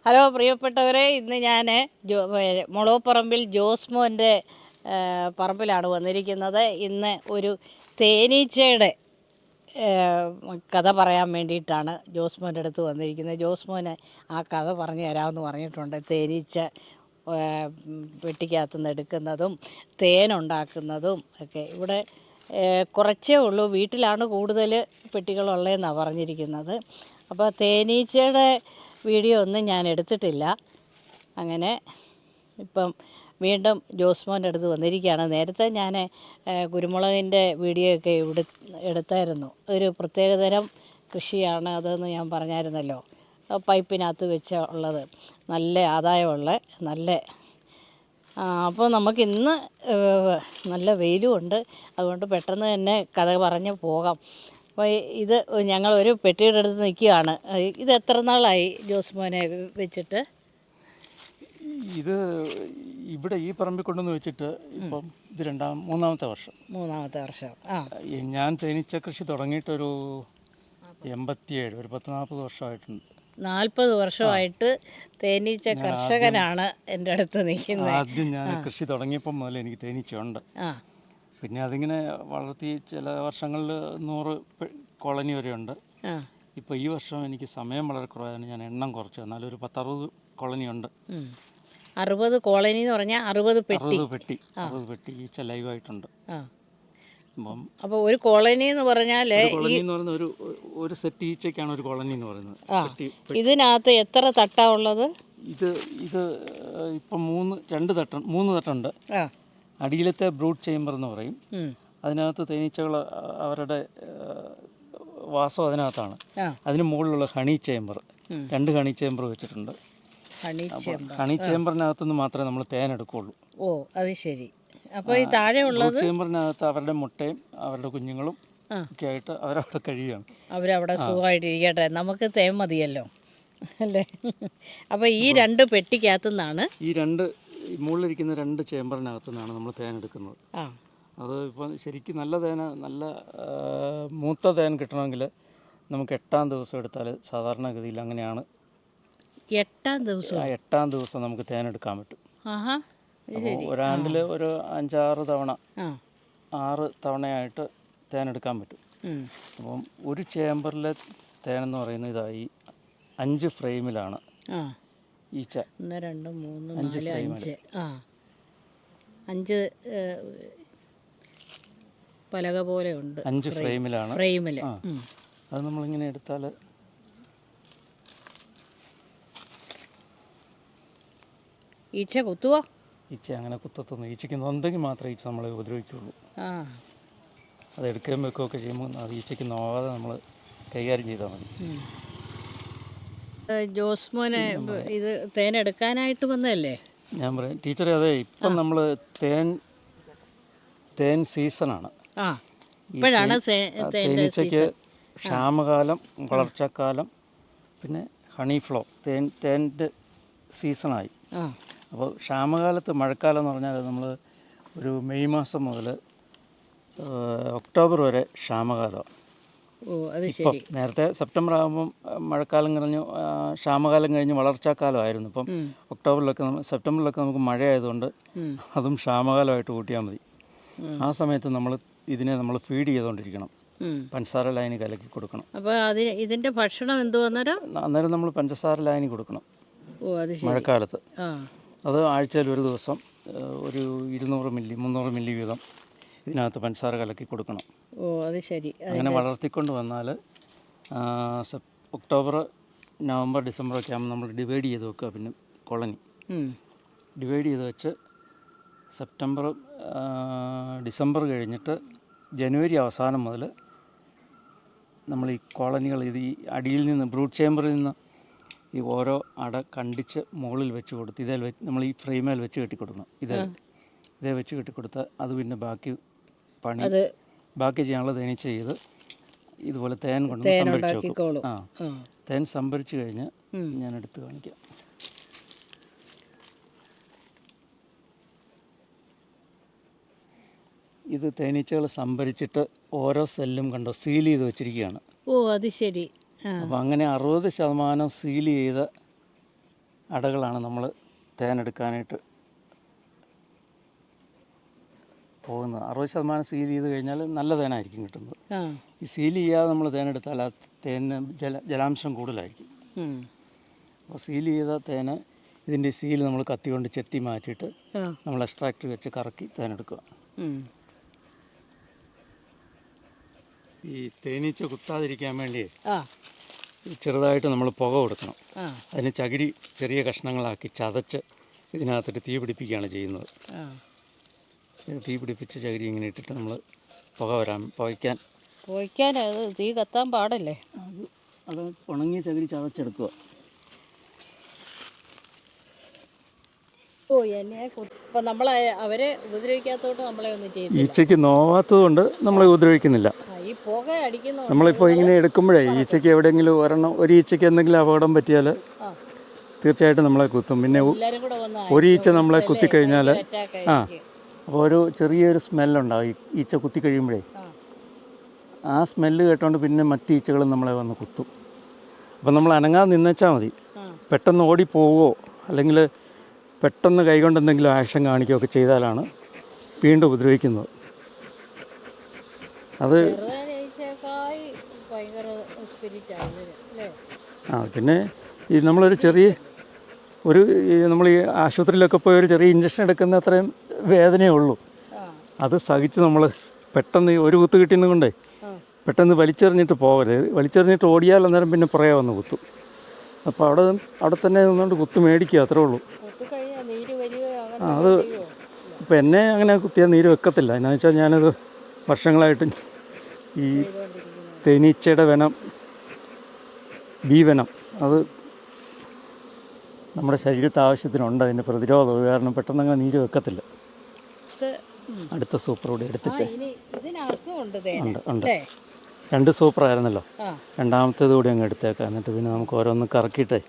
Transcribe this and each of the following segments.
Hello പ്രിയപ്പെട്ടവരെ, ഇന്ന് ഞാൻ മുളവപ്പറമ്പിൽ ജോസ്മോൻ്റെ പറമ്പിലാണ് വന്നിരിക്കുന്നത്. ഇന്ന് ഒരു തേനീച്ചയുടെ കഥ പറയാൻ വേണ്ടിയിട്ടാണ് ജോസ്മോൻ്റെ അടുത്ത് വന്നിരിക്കുന്നത്. ജോസ്മോന് ആ കഥ പറഞ്ഞു തരാമെന്ന് പറഞ്ഞിട്ടുണ്ട്. തേനീച്ച പെട്ടിക്കകത്തു നിന്ന് എടുക്കുന്നതും തേനുണ്ടാക്കുന്നതും ഒക്കെ. ഇവിടെ കുറച്ചേ ഉള്ളൂ, വീട്ടിലാണ് കൂടുതൽ പെട്ടികളുള്ളതെന്നാണ് പറഞ്ഞിരിക്കുന്നത്. അപ്പോൾ തേനീച്ചയുടെ വീഡിയോ ഒന്നും ഞാൻ എടുത്തിട്ടില്ല. അങ്ങനെ ഇപ്പം വീണ്ടും ജോസ്മോൻ്റെ അടുത്ത് വന്നിരിക്കുകയാണ്. നേരത്തെ ഞാൻ കുരുമുളകിൻ്റെ വീഡിയോ ഒക്കെ എടുത്തായിരുന്നു. ഒരു പ്രത്യേകതരം കൃഷിയാണ് അതെന്ന് ഞാൻ പറഞ്ഞായിരുന്നല്ലോ. പൈപ്പിനകത്ത് വെച്ച് ഉള്ളത്, നല്ല ആദായമുള്ള നല്ല. അപ്പോൾ നമുക്കിന്ന് നല്ല വെയിലുമുണ്ട്, അതുകൊണ്ട് പെട്ടെന്ന് തന്നെ കഥ പറഞ്ഞ് പോകാം. അപ്പോൾ ഇത് ഞങ്ങളൊരു പെട്ടിയുടെ അടുത്ത് നിൽക്കുകയാണ്. ഇത് എത്ര നാളായി ജോസ്മോനെ വെച്ചിട്ട്? ഇത് ഇവിടെ ഈ പറമ്പിൽ കൊണ്ടുവന്ന് വെച്ചിട്ട് ഇപ്പം ഇത് മൂന്നാമത്തെ വർഷം. ഞാൻ തേനീച്ച കൃഷി തുടങ്ങിയിട്ടൊരു 87, ഒരു 10-40 വർഷമായിട്ടുണ്ട്. 40 വർഷമായിട്ട് തേനീച്ച കർഷകനാണ് എൻ്റെ അടുത്ത് നിൽക്കുന്നത്. ആദ്യം ഞാൻ കൃഷി തുടങ്ങിയപ്പം മുതൽ എനിക്ക് തേനീച്ച ഉണ്ട്. പിന്നെ അതിങ്ങനെ വളർത്തി ചില വർഷങ്ങളിൽ 100 കോളനി വരെ ഉണ്ട്. ഇപ്പോൾ ഈ വർഷം എനിക്ക് സമയം വളരെ കുറവാണ്, ഞാൻ എണ്ണം കുറച്ച്. എന്നാലും ഒരു 10-60 കോളനി ഉണ്ട്. 60 കോളനി എന്ന് പറഞ്ഞാൽ 60 പെട്ടി ഈച്ച ലൈവായിട്ടുണ്ട്. അപ്പോൾ ഒരു കോളനി എന്ന് പറഞ്ഞാൽ ഒരു സെറ്റ് ഈച്ചയ്ക്കാണ് ഒരു കോളനി എന്ന് പറയുന്നത്. ഇതിനകത്ത് എത്ര തട്ടാ ഉള്ളത്? ഇത് ഇപ്പം 3 തട്ടുണ്ട്. അടിയിലത്തെ ബ്രൂഡ് ചേമ്പർ എന്ന് പറയും. അതിനകത്ത് തേനീച്ചകൾ അവരുടെ വാസം അതിനകത്താണ്. അതിന് മുകളിലുള്ള ഹണി ചേമ്പർ, 2 ഹണി ചേമ്പർ വെച്ചിട്ടുണ്ട്. ഹണി ചേമ്പറിനകത്തുനിന്ന് മാത്രമേ നമ്മൾ തേൻ എടുക്കുകയുള്ളൂ. ഓ, അത് ശരി. അപ്പോൾ ഈ താഴെയുള്ളത് ചേമ്പറിനകത്ത് അവരുടെ മുട്ടയും അവരുടെ കുഞ്ഞുങ്ങളും ഒക്കെ ആയിട്ട് അവരവിടെ കഴിയുകയാണ്. അവരവിടെ സുഖമായിട്ടിരിക്കട്ടെ, നമുക്ക് തേൻ മതിയല്ലോ അല്ലേ. അപ്പോൾ ഈ 2 പെട്ടിക്കകത്തു നിന്നാണ്, ഈ മുകളിലിരിക്കുന്ന 2 ചേമ്പറിനകത്തു നിന്നാണ് നമ്മൾ തേൻ എടുക്കുന്നത്. അത് ഇപ്പം ശരിക്കും നല്ല നല്ല മൂത്ത തേൻ കിട്ടണമെങ്കിൽ നമുക്ക് 8-ാം ദിവസം എടുത്താൽ സാധാരണഗതിയിൽ അങ്ങനെയാണ്. 8-ാം ദിവസം നമുക്ക് തേൻ എടുക്കാൻ പറ്റും. ഒരാണ്ടിൽ ഒരു 5-6 തവണ 6 തവണയായിട്ട് തേൻ എടുക്കാൻ പറ്റും. അപ്പം ഒരു ചേമ്പറിലെ തേനെന്ന് പറയുന്നത് ഇതായി 5 ഫ്രെയിമിലാണ് ഈച്ച. 1 2 3 4 5 പലക പോലെ ഉണ്ട്. 5 ഫ്രെയിമിലാണ്. അത് നമ്മളിങ്ങനെ എടുത്താൽ ഈച്ച കുത്തുവോ? ഈച്ച അങ്ങനെ കുത്തത്തൊന്നും. ഈച്ചയ്ക്ക് നൊന്തെങ്കിൽ മാത്രമേ ഈച്ച നമ്മളെ ഉപദ്രവിക്കുകയുള്ളൂ. അത് എടുക്കുകയും വെക്കുകയൊക്കെ ചെയ്യുമ്പോൾ അത് ഈച്ചയ്ക്ക് നോവാതെ നമ്മൾ കൈകാര്യം ചെയ്താൽ മതി. ജോസ്മോനെ ഇത് തേൻ എടുക്കാനായിട്ട് വന്നതല്ലേ? ഞാൻ പറയാം ടീച്ചറെ, അതെ, ഇപ്പം നമ്മൾ തേൻ സീസണാണ്. തേനീച്ചയ്ക്ക് ക്ഷാമകാലം, വളർച്ചക്കാലം, പിന്നെ ഹണി ഫ്ലോ, തേൻ്റെ സീസണായി. അപ്പോൾ ക്ഷാമകാലത്ത്, മഴക്കാലം എന്ന് പറഞ്ഞാൽ നമ്മൾ ഒരു മെയ് മാസം മുതൽ ഒക്ടോബർ വരെ ക്ഷാമകാലമാണ്. ഇപ്പം നേരത്തെ സെപ്റ്റംബർ ആകുമ്പം മഴക്കാലം കഴിഞ്ഞ് ക്ഷാമകാലം കഴിഞ്ഞ് വളർച്ചാക്കാലമായിരുന്നു. ഇപ്പം സെപ്റ്റംബറിലൊക്കെ നമുക്ക് മഴയായതുകൊണ്ട് അതും ക്ഷാമകാലമായിട്ട് കൂട്ടിയാൽ മതി. ആ സമയത്ത് ഇതിനെ നമ്മൾ ഫീഡ് ചെയ്തുകൊണ്ടിരിക്കണം. പഞ്ചസാര ലായനി കലക്കി കൊടുക്കണം. അപ്പോൾ ഇതിൻ്റെ ഭക്ഷണം അന്നേരം നമ്മൾ പഞ്ചസാര ലായനി കൊടുക്കണം മഴക്കാലത്ത്. അത് ആഴ്ചയിൽ ഒരു ദിവസം ഒരു 200 മില്ലി 300 മില്ലി വീതം ഇതിനകത്ത് പഞ്ചസാര കലക്കി കൊടുക്കണം. അത് ശരി. അങ്ങനെ വളർത്തിക്കൊണ്ട് വന്നാൽ ഒക്ടോബർ, നവംബർ, ഡിസംബർ ഒക്കെ ആകുമ്പോൾ നമ്മൾ ഡിവൈഡ് ചെയ്ത് വെക്കുക. പിന്നെ കോളനി ഡിവൈഡ് ചെയ്ത് വെച്ച് സെപ്റ്റംബർ, ഡിസംബർ കഴിഞ്ഞിട്ട് ജനുവരി അവസാനം മുതൽ നമ്മൾ ഈ കോളനികൾ ഈ അടിയിൽ നിന്ന് ബ്രൂഡ് ചേമ്പറിൽ നിന്ന് ഈ ഓരോ അട കണ്ടിച്ച് മുകളിൽ വെച്ച് കൊടുത്ത് നമ്മൾ ഈ ഫ്രെയിമേൽ വെച്ച് കെട്ടിക്കൊടുക്കണം. ഇതേ വെച്ച് കെട്ടിക്കൊടുത്താൽ അത് പിന്നെ ബാക്കി ചെയ്യാനുള്ള തേനീച്ച ചെയ്ത് ഇതുപോലെ തേൻ കൊണ്ട് സംഭരിച്ച് വെക്കും. തേൻ സംഭരിച്ച് കഴിഞ്ഞ് ഞാൻ എടുത്ത് കാണിക്കാം. ഇത് തേനീച്ചകൾ സംഭരിച്ചിട്ട് ഓരോ സെല്ലും കണ്ടോ സീൽ ചെയ്ത് വെച്ചിരിക്കുകയാണ്. ഓ, അത് ശരി. അപ്പോൾ അങ്ങനെ 60% സീൽ ചെയ്ത അടകളാണ് നമ്മൾ തേനെടുക്കാനായിട്ട് പോകുന്നത്. 60% സീൽ ചെയ്ത് കഴിഞ്ഞാൽ നല്ല തേനായിരിക്കും കിട്ടുന്നത്. ഈ സീൽ ചെയ്യാതെ നമ്മൾ തേനെടുത്താൽ ആ തേനിന് ജലാംശം കൂടുതലായിരിക്കും. അപ്പോൾ സീൽ ചെയ്ത തേന് ഇതിൻ്റെ സീൽ നമ്മൾ കത്തി കൊണ്ട് ചെത്തി മാറ്റിയിട്ട് നമ്മൾ എക്സ്ട്രാക്ടർ വെച്ച് കറക്കി തേനെടുക്കുക. ഈ തേനീച്ച കുത്താതിരിക്കാൻ വേണ്ടി ചെറുതായിട്ട് നമ്മൾ പുക കൊടുക്കണം. അതിന് ചകിരി ചെറിയ കഷ്ണങ്ങളാക്കി ചതച്ച് ഇതിനകത്തിട്ട് തീ പിടിപ്പിക്കുകയാണ് ചെയ്യുന്നത്. തീ പിടിപ്പിച്ച് ചകിരി ഇങ്ങനെ ഇട്ടിട്ട് നമ്മൾ പുകയ്ക്കാൻ അത് തീ കത്താൻ പാടല്ലേ? അത് ഉണങ്ങിയ ചകിരി ചതച്ചെടുക്കുക. ഇപ്പം നമ്മളെ അവരെ ഉപദ്രവിക്കാത്തോട്ട് നമ്മളെ ഒന്നും ചെയ്തു. ഈച്ചയ്ക്ക് നോവാത്തത് കൊണ്ട് നമ്മളെ ഉപദ്രവിക്കുന്നില്ല. ഈ പുക അടിക്കുന്ന നമ്മളിപ്പോൾ ഇങ്ങനെ എടുക്കുമ്പോഴേ ഈച്ചയ്ക്ക് എവിടെയെങ്കിലും ഒരു ഈച്ചയ്ക്ക് എന്തെങ്കിലും അപകടം പറ്റിയാൽ തീർച്ചയായിട്ടും നമ്മളെ കുത്തും. പിന്നെ ഒരു ഈച്ച നമ്മളെ കുത്തിക്കഴിഞ്ഞാൽ അപ്പോൾ ഒരു ചെറിയൊരു സ്മെല്ലുണ്ടാവും ഈച്ച കുത്തി കഴിയുമ്പോഴേ. ആ സ്മെല്ല് കേട്ടോണ്ട് പിന്നെ മറ്റ് ഈച്ചകളും നമ്മളെ വന്ന് കുത്തും. അപ്പം നമ്മൾ അനങ്ങാതെ നിന്നേച്ചാൽ മതി. പെട്ടെന്ന് ഓടിപ്പോവുകയോ അല്ലെങ്കിൽ പെട്ടെന്ന് കൈകൊണ്ട് എന്തെങ്കിലും ആക്ഷൻ കാണിക്കുകയോ ഒക്കെ ചെയ്താലാണ് വീണ്ടും ഉപദ്രവിക്കുന്നത്. അത് പിന്നെ ഈ നമ്മളൊരു ചെറിയ നമ്മൾ ഈ ആശുപത്രിയിലൊക്കെ പോയി ഒരു ചെറിയ ഇഞ്ചക്ഷൻ എടുക്കുന്ന അത്രയും വേദനയേ ഉള്ളൂ. അത് സഹിച്ച് നമ്മൾ പെട്ടെന്ന് ഒരു കുത്ത് കിട്ടിയെന്ന് കൊണ്ടേ പെട്ടെന്ന് വലിച്ചെറിഞ്ഞിട്ട് പോകരുത്. വലിച്ചെറിഞ്ഞിട്ട് ഓടിയാൽ അന്നേരം പിന്നെ പുറകെ വന്ന് കുത്തും. അപ്പോൾ അവിടെ തന്നെ നിന്നുകൊണ്ട് കുത്ത് മേടിക്കുക, അത്രേ ഉള്ളൂ. അത് ഇപ്പം എന്നെ അങ്ങനെ കുത്തിയാൽ നീര് വെക്കത്തില്ല. എന്നാന്ന് വെച്ചാൽ ഞാനത് വർഷങ്ങളായിട്ട് ഈ തേനീച്ചയുടെ ബീ വെനം അത് നമ്മുടെ ശരീരത്തെ ആവശ്യത്തിനുണ്ട്. അതിൻ്റെ പ്രതിരോധം കാരണം പെട്ടെന്ന് അങ്ങനെ നീര് വെക്കത്തില്ല. അടുത്ത സൂപ്പർ കൂടി എടുത്തിട്ട് ഉണ്ട് 2 സൂപ്പറായിരുന്നല്ലോ, രണ്ടാമത്തേത് കൂടി അങ്ങ് എടുത്തേക്കാം. എന്നിട്ട് പിന്നെ നമുക്ക് ഓരോന്ന് കറക്കിയിട്ടേ.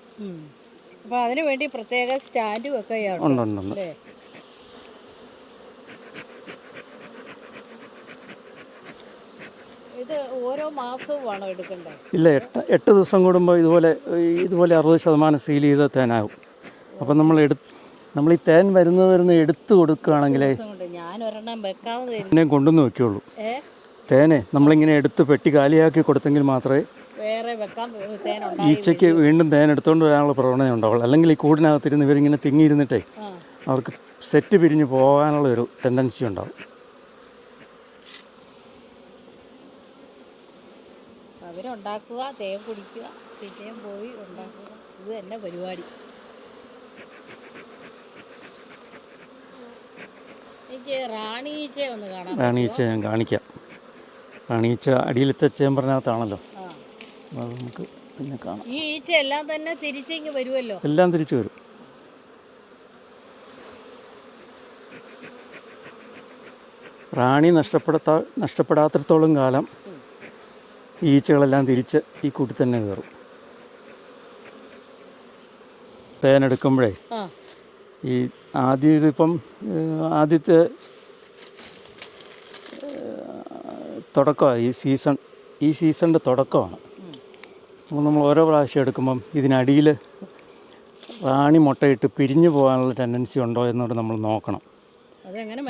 അപ്പോൾ അതിന് വേണ്ടി പ്രത്യേക സ്റ്റാൻഡും ഒക്കെ ഉണ്ട്. ഇത് ഓരോ മാസവും എടുക്കണ്ടേ? ഇല്ല, 8 ദിവസം കൂടുമ്പോൾ ഇതുപോലെ 60% സീൽ ചെയ്ത തേനാകും. അപ്പം നമ്മൾ ഈ തേൻ വരുന്ന എടുത്ത് കൊടുക്കുകയാണെങ്കിലേ പിന്നെ കൊണ്ടുവന്ന് വയ്ക്കുള്ളൂ. തേനെ നമ്മളിങ്ങനെ എടുത്ത് പെട്ടി കാലിയാക്കി കൊടുത്തെങ്കിൽ മാത്രമേ ഈച്ചയ്ക്ക് വീണ്ടും തേൻ എടുത്തുകൊണ്ട് വരാനുള്ള പ്രവണത ഉണ്ടാവുള്ളൂ. അല്ലെങ്കിൽ ഈ കൂടിനകത്തിരുന്ന് ഇവരിങ്ങനെ തിങ്ങിയിരുന്നിട്ടേ അവർക്ക് സെറ്റ് പിരിഞ്ഞ് പോകാനുള്ളൊരു ടെൻഡൻസി ഉണ്ടാവും. അവരുണ്ടാക്കുക, തേൻ കുടിക്കുക, പിന്നെയും പോയി ഉണ്ടാക്കുക, ഇത് തന്നെ പരിപാടി. എനിക്ക് റാണീച്ച ഒന്ന് കാണാം. റാണീച്ച ഞാൻ കാണിക്കാം. റാണീച്ച അടിയിലത്തെ ചേമ്പറിനകത്താണല്ലോ, അത് നമുക്ക് പിന്നെ കാണാം. ഈ ഈച്ച എല്ലാം തന്നെ തിരിച്ചിങ്ങ് വരുമല്ലോ? എല്ലാം തിരിച്ചു വരും. റാണി നഷ്ടപ്പെടാത്തിടത്തോളം കാലം ഈച്ചകളെല്ലാം തിരിച്ച് ഈ കൂട്ടിൽ തന്നെ കയറും. തേനെടുക്കുമ്പോഴേ ഈ ആദ്യത്തെ തുടക്കമാണ് ഈ സീസണിൻ്റെ തുടക്കമാണ്. അപ്പോൾ നമ്മൾ ഓരോ പ്രാവശ്യം എടുക്കുമ്പം ഇതിനടിയിൽ റാണി മുട്ടയിട്ട് പിരിഞ്ഞു പോകാനുള്ള ടെൻഡൻസി ഉണ്ടോ എന്നോട് നമ്മൾ നോക്കണം.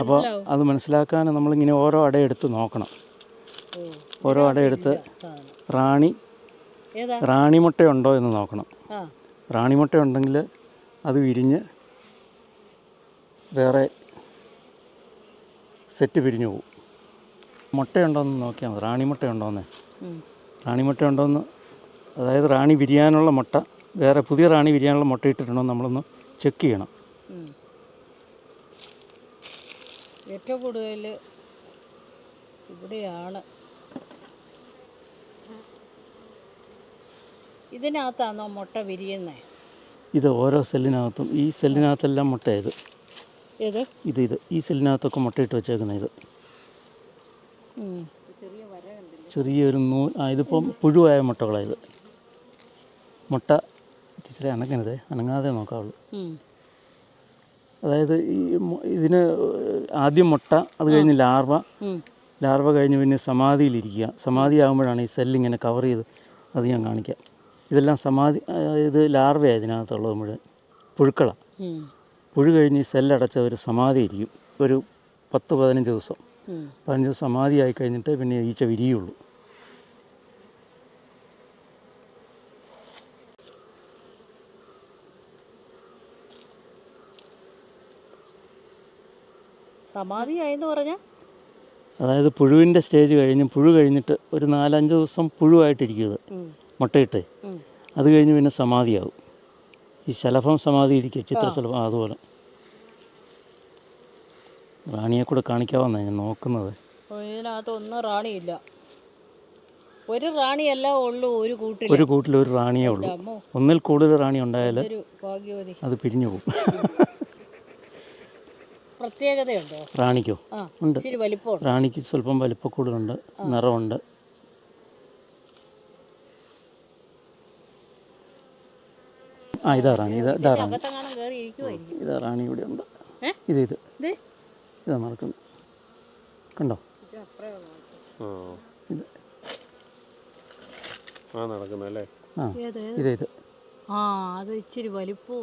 അപ്പോൾ അത് മനസ്സിലാക്കാൻ നമ്മളിങ്ങനെ ഓരോ അടയെടുത്ത് നോക്കണം. ഓരോ അടയെടുത്ത് റാണിമുട്ടയുണ്ടോ എന്ന് നോക്കണം. റാണിമുട്ട ഉണ്ടെങ്കിൽ അത് വിരിഞ്ഞ് വേറെ സെറ്റ് പിരിഞ്ഞു പോകും. മുട്ടയുണ്ടോയെന്ന് നോക്കിയാൽ മതി. റാണിമുട്ടയുണ്ടോയെന്ന്, അതായത് റാണി വിരിയാനുള്ള മുട്ട, വേറെ പുതിയ റാണി വിരിയാനുള്ള മുട്ട ഇട്ടിട്ടുണ്ടോ നമ്മളൊന്ന് ചെക്ക് ചെയ്യണം. ഏറ്റവും കൂടുതൽ ഇവിടെയാണ്. ഇതിനകത്താണോ മുട്ട വിരിയുന്നത്? ഇത് ഓരോ സെല്ലിനകത്തും, ഈ സെല്ലിനകത്തെല്ലാം മുട്ടയത്. ഇത് ഈ സെല്ലിനകത്തൊക്കെ മുട്ടയിട്ട് വെച്ചേക്കുന്നത്. ഇത് ചെറിയൊരു ഇതിപ്പം പുഴുവായ മുട്ടകളായത്. മുട്ട ടീച്ചറെ അനങ്ങാതെ നോക്കാവുള്ളൂ. അതായത് ഇതിന് ആദ്യം മുട്ട, അത് കഴിഞ്ഞ് ലാർവ കഴിഞ്ഞ് പിന്നെ സമാധിയിലിരിക്കുക. സമാധി ആകുമ്പോഴാണ് ഈ സെല്ലിങ്ങനെ കവർ ചെയ്ത്, അത് ഞാൻ കാണിക്കാം. ഇതെല്ലാം ഇത് ലാർവയാണ് ഇതിനകത്തുള്ളത് മുഴുവൻ. പുഴുക്കളാണ്. പുഴു കഴിഞ്ഞ് ഈ സെല്ലടച്ച ഒരു സമാധി ഇരിക്കും. ഒരു 10-15 ദിവസം. 15 ദിവസം സമാധിയായി കഴിഞ്ഞിട്ട് പിന്നെ ഈച്ച വിരിയുള്ളൂ. സമാധിയായെന്ന് പറഞ്ഞാൽ അതായത് പുഴുവിൻ്റെ സ്റ്റേജ് കഴിഞ്ഞ് പുഴു കഴിഞ്ഞിട്ട് ഒരു 4-5 ദിവസം പുഴുവായിട്ടിരിക്കും ഇത് മുട്ടയിട്ട്. അത് കഴിഞ്ഞ് പിന്നെ സമാധിയാവും. ഈ ശലഭം സമാധി ഇരിക്കുക, ചിത്രശലഭം അതുപോലെ. റാണിയെ കൂടെ കാണിക്കാവുന്നതാണ് ഞാൻ നോക്കുന്നത്. ഇതിനകത്തൊന്നും റാണിയില്ല. ഒരു റാണിയല്ല ഉള്ളൂ ഒരു കൂട്ടിൽ. ഒരു കൂട്ടിൽ ഒരു റാണിയേ ഉള്ളൂ. ഒന്നിൽ കൂടുതൽ റാണി ഉണ്ടായാൽ അത് പിരിഞ്ഞു പോകും. പ്രത്യേകതയുണ്ടോ റാണിക്കോ? ഉണ്ട്. റാണിക്ക് സ്വല്പം വലിപ്പക്കൂടുതലുണ്ട്, നിറമുണ്ട്. ഇതാ റാണി. ഇതാ റാണി. ഇതാ റാണി ഇവിടെ ഉണ്ട്. ഇതാ നടക്കുന്നു. കണ്ടോ? ഇത് നടക്കുന്നല്ലേ? ഇത് അത് ഇച്ചിരി വലിപ്പം.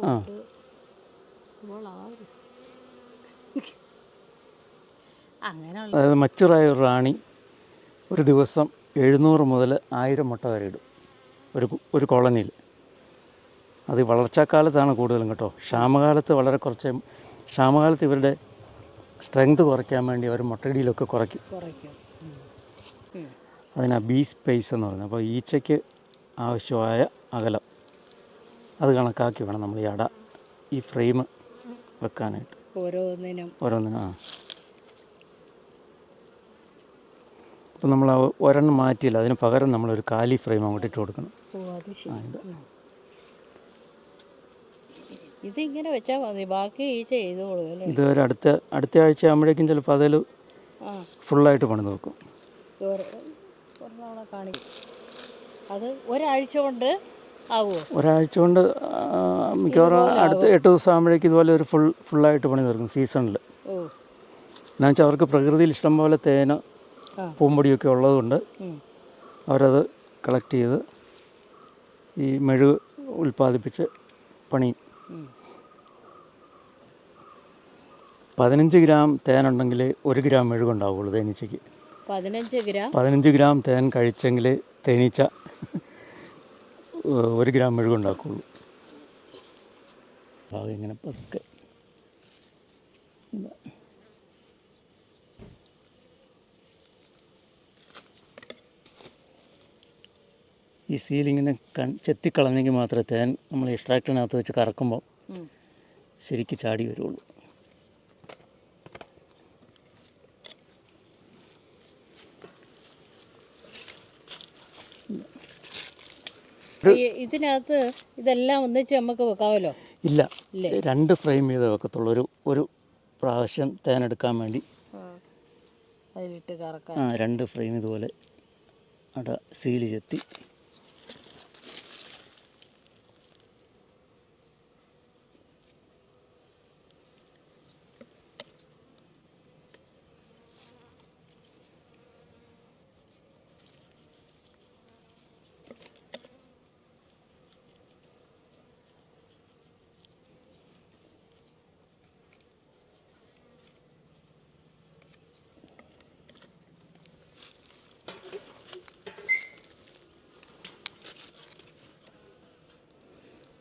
അതായത് മച്ചുറായ ഒരു റാണി ഒരു ദിവസം 700 മുതൽ 1000 മുട്ട വരെ ഇടും ഒരു കോളനിയിൽ. അത് വളർച്ചാക്കാലത്താണ് കൂടുതലും കേട്ടോ. ക്ഷാമകാലത്ത് വളരെ കുറച്ച്. ക്ഷാമകാലത്ത് ഇവരുടെ സ്ട്രെങ്ത് കുറയ്ക്കാൻ വേണ്ടി അവർ മുട്ടയിടിയിലൊക്കെ കുറയ്ക്കും. അതിനാ ബീ സ്പേസ് എന്ന് പറയുന്നത്. അപ്പോൾ ഈച്ചയ്ക്ക് ആവശ്യമായ അകലം അത് കണക്കാക്കി വേണം നമ്മൾ ഈ ഫ്രെയിം വെക്കാനായിട്ട്. ഓരോന്നിനും അപ്പം നമ്മൾ ഒരെണ്ണം മാറ്റിയില്ല, അതിന് പകരം നമ്മളൊരു കാലി ഫ്രെയിം അങ്ങോട്ട് ഇട്ട് കൊടുക്കണം. ഇതിങ്ങനെ വെച്ചാൽ മതി, ബാക്കി ഈച്ച ചെയ്തോളൂ. ഇതൊരു അടുത്ത ആഴ്ച ആകുമ്പോഴേക്കും ചിലപ്പോൾ അതിൽ ഫുള്ളായിട്ട് പണിത് വെക്കും. അത് ഒരാഴ്ച കൊണ്ട് ആകുമോ? ഒരാഴ്ച കൊണ്ട് മിക്കവാറും അടുത്ത 8 ദിവസം ആകുമ്പോഴേക്കും ഇതുപോലെ ഒരു ഫുള്ളായിട്ട് പണി തീർക്കും സീസണിൽ. എന്നു വെച്ചാൽ അവർക്ക് പ്രകൃതിയിൽ ഇഷ്ടംപോലെ തേന് പൂമ്പൊടിയൊക്കെ ഉള്ളതുകൊണ്ട് അവരത് കളക്ട് ചെയ്ത് ഈ മെഴുക് ഉൽപ്പാദിപ്പിച്ച് പണിയും. 15 ഗ്രാം തേനുണ്ടെങ്കിൽ 1 ഗ്രാം മെഴുകുണ്ടാവുള്ളൂ തേനീച്ചയ്ക്ക്. 15 ഗ്രാം തേൻ കഴിച്ചെങ്കിൽ തേനീച്ച 1 ഗ്രാം മെഴുകുണ്ടാക്കുള്ളൂ. ഇങ്ങനെ പതുക്കെ ഈ സീലിങ്ങനെ ചെത്തിക്കളഞ്ഞെങ്കിൽ മാത്രമേ തേൻ നമ്മൾ എക്സ്ട്രാക്ടറിനകത്ത് വെച്ച് കറക്കുമ്പോൾ ശരിക്ക് ചാടി വരുള്ളൂ. ഇതിനകത്ത് ഇതെല്ലാം ഒന്നിച്ച് നമുക്ക് വെക്കാമല്ലോ? ഇല്ല, 2 ഫ്രെയിം ചെയ്ത് വെക്കത്തുള്ളൂ. ഒരു പ്രാവശ്യം തേനെടുക്കാൻ വേണ്ടി അതിലിട്ട് കറക്കാം. 2 ഫ്രെയിം ഇതുപോലെ അവിടെ സീല് ചെത്തി.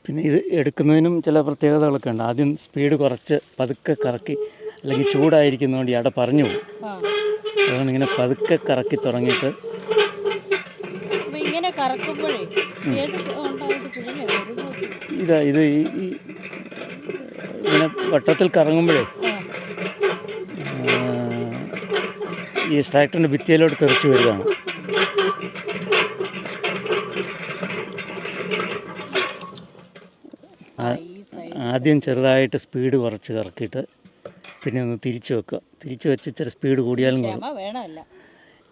പിന്നെ ഇത് എടുക്കുന്നതിനും ചില പ്രത്യേകതകളൊക്കെ ഉണ്ട്. ആദ്യം സ്പീഡ് കുറച്ച് പതുക്കെ കറക്കി, അല്ലെങ്കിൽ ചൂടായിരിക്കുന്നതുകൊണ്ട് അവിടെ പറഞ്ഞു പോകും. അതുകൊണ്ട് ഇങ്ങനെ പതുക്കെ കറക്കി തുടങ്ങിയിട്ട് ഇത് ഇങ്ങനെ വട്ടത്തിൽ കറങ്ങുമ്പോഴേ ഈ എക്സ്ട്രാക്ടറിൻ്റെ ഭിത്തിയിലോട്ട് തെറിച്ച് വരികയാണ്. ആദ്യം ചെറുതായിട്ട് സ്പീഡ് കുറച്ച് കറക്കിയിട്ട് പിന്നെ ഒന്ന് തിരിച്ച് വെക്കുക. തിരിച്ച് വെച്ച് ഇച്ചിരി സ്പീഡ് കൂടിയാലും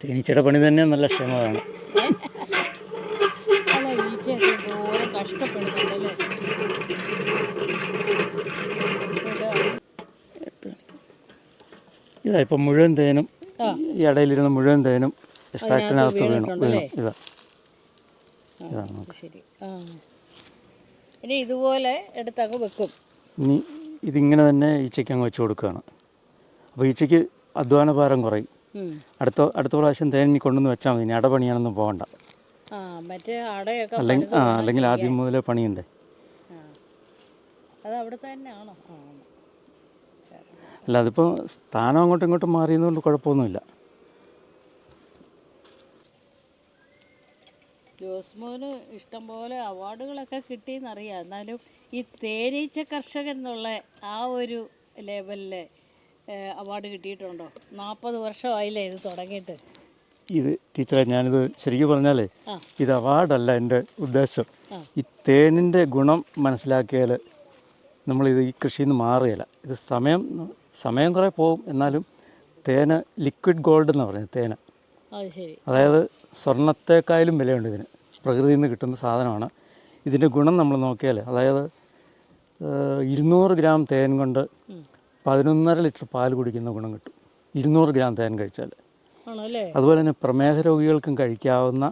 തേനീച്ചയുടെ പണി തന്നെ നല്ല ക്ഷമ വേണം. ഇതാ ഇപ്പം മുഴുവൻ തേനും ഈ ഇടയിലിരുന്ന മുഴുവൻ തേനും എക്സ്ട്രാക്ടറിനകത്ത് വീണു. ഇനി ഇതുപോലെ എടുത്തങ്ങ് വെക്കും. ഇനി ഇതിങ്ങനെ തന്നെ ഈച്ചയ്ക്ക് അങ്ങ് വെച്ച് കൊടുക്കുകയാണ്. അപ്പോൾ ഈച്ചയ്ക്ക് അധ്വാനഭാരം കുറയും. അടുത്ത പ്രാവശ്യം തേൻ ഇനി കൊണ്ടുവന്ന് വെച്ചാൽ മതി. ഇനി അടപണിയാണെന്നും പോകണ്ട. മറ്റേ അടയൊക്കെ അല്ലെങ്കിൽ ആദ്യം മുതലേ പണിയുണ്ടേ. അത് അവിടെ തന്നെയാണോ? അല്ല, അതിപ്പോൾ സ്ഥാനം അങ്ങോട്ടും ഇങ്ങോട്ടും മാറിയതുകൊണ്ട് കുഴപ്പമൊന്നുമില്ല. ജോസ്മോന് ഇഷ്ടംപോലെ അവാർഡുകളൊക്കെ കിട്ടിയെന്നറിയാം. എന്നാലും ഈ തേനീച്ച കർഷകൻ എന്നുള്ള ആ ഒരു ലെവലിൽ അവാർഡ് കിട്ടിയിട്ടുണ്ടോ? 40 വർഷമായില്ലേ ഇത് തുടങ്ങിയിട്ട്? ഇത് ടീച്ചറെ, ഞാനിത് ശരിക്കും പറഞ്ഞാലേ ഇത് അവാർഡല്ല എൻ്റെ ഉദ്ദേശം. ഈ തേനിൻ്റെ ഗുണം മനസ്സിലാക്കിയാൽ നമ്മളിത് ഈ കൃഷിയിൽ നിന്ന് മാറുകയില്ല. ഇത് സമയം കുറേ പോകും. എന്നാലും തേന് ലിക്വിഡ് ഗോൾഡ് എന്ന് പറയുന്നത് തേന്. അതായത് സ്വർണത്തേക്കായാലും വിലയുണ്ട് ഇതിന്. പ്രകൃതിയിൽ നിന്ന് കിട്ടുന്ന സാധനമാണ്. ഇതിൻ്റെ ഗുണം നമ്മൾ നോക്കിയാൽ, അതായത് 200 ഗ്രാം തേൻ കൊണ്ട് 11.5 ലിറ്റർ പാൽ കുടിക്കുന്ന ഗുണം കിട്ടും 200 ഗ്രാം തേൻ കഴിച്ചാൽ. അതുപോലെ തന്നെ പ്രമേഹ രോഗികൾക്കും കഴിക്കാവുന്ന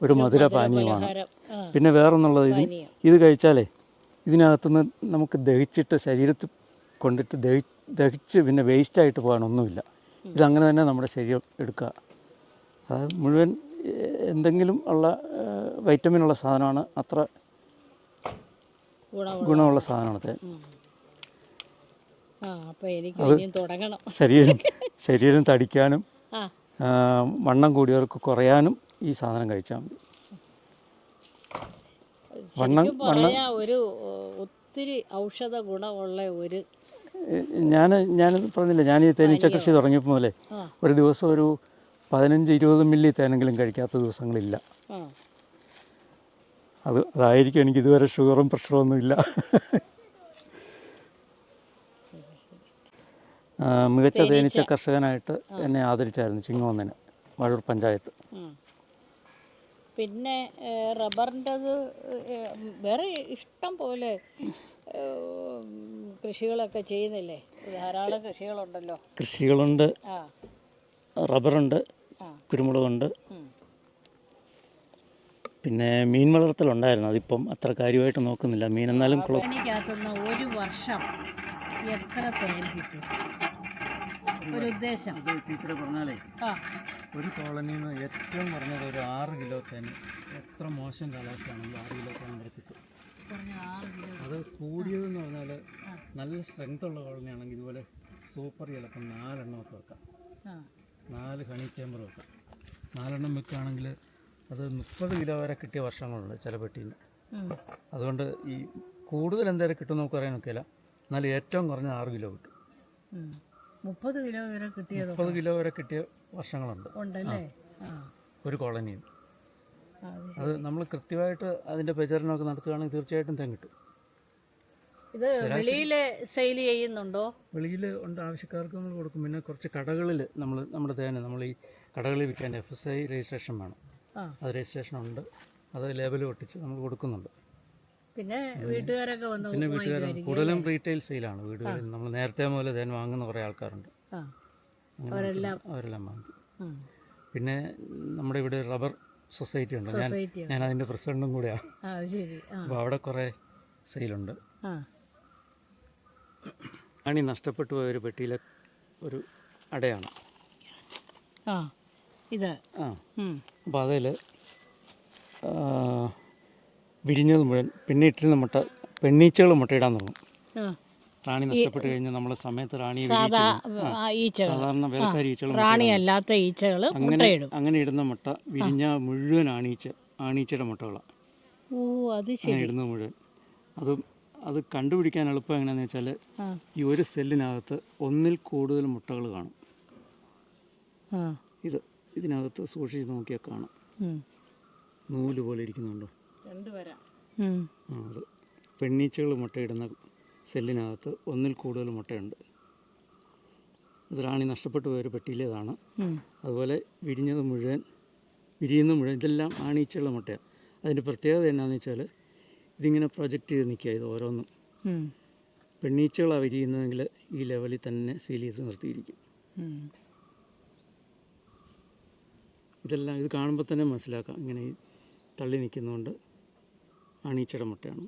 ഒരു മധുര പാനീയമാണ്. പിന്നെ വേറൊന്നുള്ളത്, ഇത് കഴിച്ചാലേ ഇതിനകത്തുനിന്ന് നമുക്ക് ദഹിച്ചിട്ട് ശരീരത്തിൽ കൊണ്ടിട്ട് ദഹിച്ച് പിന്നെ വേസ്റ്റായിട്ട് പോകാനൊന്നുമില്ല. ഇതങ്ങനെ തന്നെ നമ്മുടെ ശരീരം എടുക്കുക. അതായത് മുഴുവൻ എന്തെങ്കിലും ഉള്ള വൈറ്റമിനുള്ള സാധനമാണ്. അത്ര ഗുണമുള്ള സാധനമാണ് തേൻ. ശരീരം തടിക്കാനും വണ്ണം കൂടിയവർക്ക് കുറയാനും ഈ സാധനം കഴിച്ചാൽ മതി. ഒത്തിരി ഔഷധ ഗുണമുള്ള ഒരു ഞാൻ പറഞ്ഞില്ല, ഞാൻ ഈ തേനീച്ച കൃഷി തുടങ്ങിയപ്പോൾ മുതലേ ഒരു ദിവസം ഒരു 15-20 മില്ലി തേനെങ്കിലും കഴിക്കാത്ത ദിവസങ്ങളില്ല. അതായിരിക്കും എനിക്ക് ഇതുവരെ ഷുഗറും പ്രഷറും ഒന്നുമില്ല. മികച്ച തേനീച്ച കർഷകനായിട്ട് എന്നെ ആദരിച്ചായിരുന്നു ചിങ്ങവന്നിന്, വഴൂർ പഞ്ചായത്ത്. പിന്നെ റബ്ബറിൻ്റെത് വേറെ ഇഷ്ടം പോലെ കൃഷികളൊക്കെ ചെയ്യുന്നില്ലേ? ധാരാളം കൃഷികളുണ്ടല്ലോ. കൃഷികളുണ്ട്, റബ്ബറുണ്ട്, കുരുമുളകുണ്ട്. പിന്നെ മീൻ വളർത്തലുണ്ടായിരുന്നു. അതിപ്പം അത്ര കാര്യമായിട്ട് നോക്കുന്നില്ല. മീൻ എന്നാലും എനിക്കകത്തുനിന്ന് ഒരു വർഷം എത്ര തേൻ കിട്ടും? ഒരു ഉദ്ദേശം ടീച്ചർ പറഞ്ഞാലേ, ഒരു കോളനിയിൽ നിന്ന് ഏറ്റവും പറഞ്ഞത് ഒരു 6 കിലോ തേൻ, എത്ര മോശം കാലാവസ്ഥയാണെങ്കിൽ 6 കിലോ തേൻ വരെ കിട്ടും. അത് കൂടിയതെന്ന് പറഞ്ഞാൽ നല്ല സ്ട്രെങ്ത് ഉള്ള കോളനിയാണെങ്കിൽ ഇതുപോലെ സൂപ്പർ ചിലപ്പം 4 എണ്ണമൊക്കെ വെക്കാം. 4 ഹണി ചേമ്പർ വെക്കാം. 4 എണ്ണം വെക്കുകയാണെങ്കിൽ അത് 30 കിലോ വരെ കിട്ടിയ വർഷങ്ങളുണ്ട് ചില പെട്ടിയിൽ നിന്ന്. അതുകൊണ്ട് ഈ കൂടുതൽ എന്തായാലും കിട്ടും നമുക്ക് പറയാൻ നോക്കില്ല. എന്നാലും ഏറ്റവും കുറഞ്ഞ 6 കിലോ കിട്ടും. 30 കിലോ വരെ കിട്ടിയത് 30 കിലോ വരെ കിട്ടിയ വർഷങ്ങളുണ്ട് ഒരു കോളനിയിൽ. അത് നമ്മൾ കൃത്യമായിട്ട് അതിൻ്റെ പ്രചരണമൊക്കെ നടത്തുകയാണെങ്കിൽ തീർച്ചയായിട്ടും തേൻ കിട്ടും. ഇത് വെളിയിൽ സെയിൽ ചെയ്യുന്നുണ്ടോ? വെളിയിൽ ഉണ്ട്, ആവശ്യക്കാർക്ക് നമ്മൾ കൊടുക്കും. പിന്നെ കുറച്ച് കടകളിൽ നമ്മുടെ തേന് നമ്മൾ ഈ കടകളിൽ വിൽക്കാൻ FSI രജിസ്ട്രേഷൻ വേണം. അത് രജിസ്ട്രേഷൻ ഉണ്ട്. അത് ലേബൽ ഒട്ടിച്ച് നമ്മൾ കൊടുക്കുന്നുണ്ട്. പിന്നെ വീട്ടുകാരൊക്കെ വന്ന് പിന്നെ വീട്ടുകാർ കൂടുതലും റീറ്റെയിൽ സെയിലാണ്. വീടുകളിൽ നമ്മൾ നേരത്തെ മുതൽ തേൻ വാങ്ങുന്ന കുറേ ആൾക്കാരുണ്ട്. അവരെല്ലാം വാങ്ങിക്കും. പിന്നെ നമ്മുടെ ഇവിടെ റബ്ബർ സൊസൈറ്റി ഉണ്ട്. ഞാൻ അതിൻ്റെ പ്രസിഡൻറ്റും കൂടെയാണ്. അപ്പോൾ അവിടെ കുറേ സെയിലുണ്ട്. ആണി നഷ്ടപ്പെട്ടു പോയ ഒരു പെട്ടിയിലെ ഒരു അടയാണ് ഇത്. അപ്പോൾ അതിൽ വിരിഞ്ഞത് മുഴുവൻ പിന്നെ ഇട്ടിരുന്ന മുട്ട പെണ്ണീച്ചകൾ മുട്ടയിടാൻ തുടങ്ങും. റാണി നഷ്ടപ്പെട്ട് കഴിഞ്ഞാൽ നമ്മൾ സമയത്ത് സാധാരണ വേലക്കാരി ഈച്ചകൾ റാണിയല്ലാത്ത ഈച്ചകൾ അങ്ങനെ ഇടുന്ന മുട്ട വിരിഞ്ഞ മുഴുവൻ ആണീച്ചയുടെ മുട്ടകളാണ്. അങ്ങനെ ഇടുന്നത് മുഴുവൻ. അത് കണ്ടുപിടിക്കാൻ എളുപ്പം എങ്ങനെയാണെന്ന് വെച്ചാൽ ഈ ഒരു സെല്ലിനകത്ത് 1-ൽ കൂടുതൽ മുട്ടകൾ കാണും. ഇതിനകത്ത് സൂക്ഷിച്ച് നോക്കിയാൽ കാണാം. നൂല് പോലെ ഇരിക്കുന്നുണ്ടോ? അത് പെണ്ണീച്ചകൾ മുട്ടയിടുന്ന സെല്ലിനകത്ത് 1-ൽ കൂടുതൽ മുട്ടയുണ്ട്. ഇത് റാണി നഷ്ടപ്പെട്ടു പോയൊരു പെട്ടിയിലേതാണ്. അതുപോലെ വിരിയുന്ന മുഴുവൻ ഇതെല്ലാം ആണീച്ചയുള്ള മുട്ടയാണ്. അതിൻ്റെ പ്രത്യേകത എന്നാന്ന് വെച്ചാൽ ഇതിങ്ങനെ പ്രൊജക്റ്റ് ചെയ്ത് നിൽക്കുക. ഇത് ഓരോന്നും പെണ്ണീച്ചകളാണ് വിരിയുന്നതെങ്കിൽ ഈ ലെവലിൽ തന്നെ സീൽ ചെയ്ത് നിർത്തിയിരിക്കും. ഇതെല്ലാം ഇത് കാണുമ്പോൾ തന്നെ മനസ്സിലാക്കാം. ഇങ്ങനെ തള്ളി നിൽക്കുന്നതുകൊണ്ട് ആണീച്ചയുടെ മുട്ടയാണ്.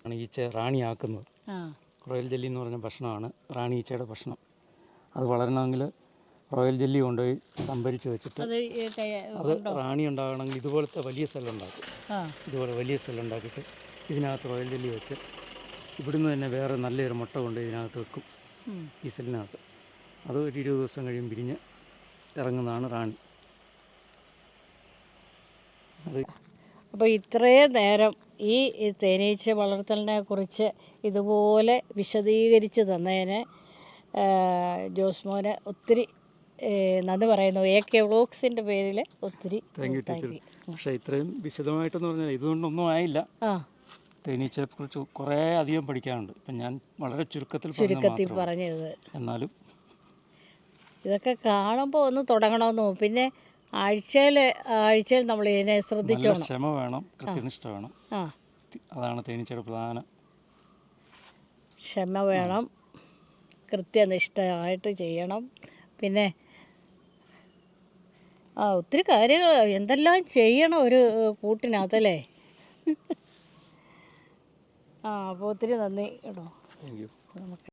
ആണ് ഈച്ച റാണിയാക്കുന്നത്. ആ റോയൽ ജെല്ലി എന്ന് പറഞ്ഞ ഭക്ഷണമാണ് റാണി ഈച്ചയുടെ ഭക്ഷണം. അത് വളരണമെങ്കിൽ റോയൽ ജെല്ലി കൊണ്ടുപോയി സംഭരിച്ച് വെച്ചിട്ട് അത് അത് റാണി ഉണ്ടാകണമെങ്കിൽ ഇതുപോലത്തെ വലിയ സെല്ലുണ്ടാക്കും. ആ ഇതുപോലെ വലിയ സെല്ലുണ്ടാക്കിയിട്ട് ഇതിനകത്ത് റോയൽ ജെല്ലി വെച്ച് ഇവിടുന്ന് തന്നെ വേറെ നല്ലൊരു മുട്ട കൊണ്ട് ഇതിനകത്ത് വെക്കും, ഈ സെല്ലിനകത്ത്. അത് ഒരു 20 ദിവസം കഴിയും പിരിഞ്ഞ് ഇറങ്ങുന്നതാണ് റാണി. അത് അപ്പോൾ ഇത്രയും നേരം ഈ തേനീച്ച വളർത്തലിനെ കുറിച്ച് ഇതുപോലെ വിശദീകരിച്ച് തന്നതിന് ജോസ്മോന് ഒത്തിരി നന്ദി പറയുന്നു. AK വ്ളോഗ്സിൻ്റെ പേരിൽ ഒത്തിരി താങ്ക് യു ടീച്ചർ. പക്ഷേ ഇത്രയും വിശദമായിട്ടെന്ന് പറഞ്ഞാൽ ഇതുകൊണ്ടൊന്നും ആയില്ല. ആ തേനീച്ചയെക്കുറിച്ച് കുറേ അധികം പഠിക്കാനുണ്ട്. ഇപ്പം ഞാൻ വളരെ ചുരുക്കത്തിൽ പറഞ്ഞത്. എന്നാലും ഇതൊക്കെ കാണുമ്പോൾ ഒന്ന് തുടങ്ങണമെന്ന് തോന്നും. പിന്നെ ആഴ്ചയിൽ നമ്മൾ ഇതിനെ ശ്രദ്ധിച്ചോണം. ക്ഷമ വേണം, കൃത്യനിഷ്ഠ വേണം. ആ അതാണ് തേനീച്ചയുടെ പ്രധാന. ക്ഷമ വേണം, കൃത്യനിഷ്ഠമായിട്ട് ചെയ്യണം. പിന്നെ ഒത്തിരി കാര്യങ്ങൾ എന്തെല്ലാം ചെയ്യണം ഒരു കൂട്ടിനകത്തല്ലേ. അപ്പോൾ ഒത്തിരി നന്ദി കേട്ടോ. Thank you. നമുക്ക്